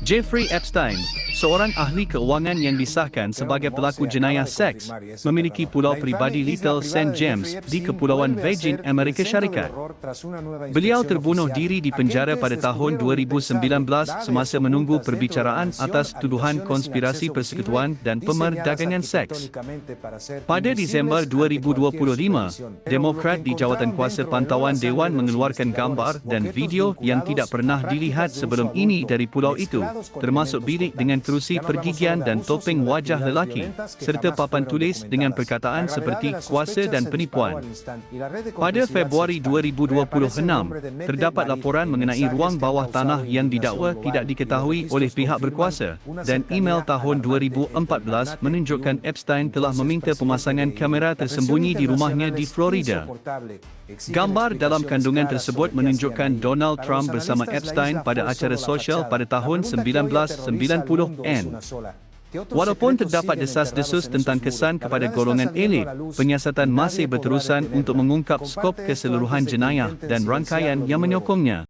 Jeffrey Epstein, seorang ahli keuangan yang disahkan sebagai pelaku jenayah seks, memiliki pulau peribadi Little St. James di Kepulauan Virgin, Amerika Syarikat. Beliau terbunuh diri di penjara pada tahun 2019 semasa menunggu perbicaraan atas tuduhan konspirasi persekutuan dan pemerdagangan seks. Pada Disember 2025, Demokrat di Jawatankuasa Pantauan Dewan mengeluarkan gambar dan video yang tidak pernah dilihat sebelum ini dari pulau itu, termasuk bilik dengan kerusi pergigian dan topeng wajah lelaki, serta papan tulis dengan perkataan seperti kuasa dan penipuan. Pada Februari 2026, terdapat laporan mengenai ruang bawah tanah yang didakwa tidak diketahui oleh pihak berkuasa, dan email tahun 2014 menunjukkan Epstein telah meminta pemasangan kamera tersembunyi di rumahnya di Florida. Gambar dalam kandungan tersebut menunjukkan Donald Trump bersama Epstein pada acara sosial pada tahun 1990-an. Walaupun terdapat desas-desus tentang kesan kepada golongan elit, penyiasatan masih berterusan untuk mengungkap skop keseluruhan jenayah dan rangkaian yang menyokongnya.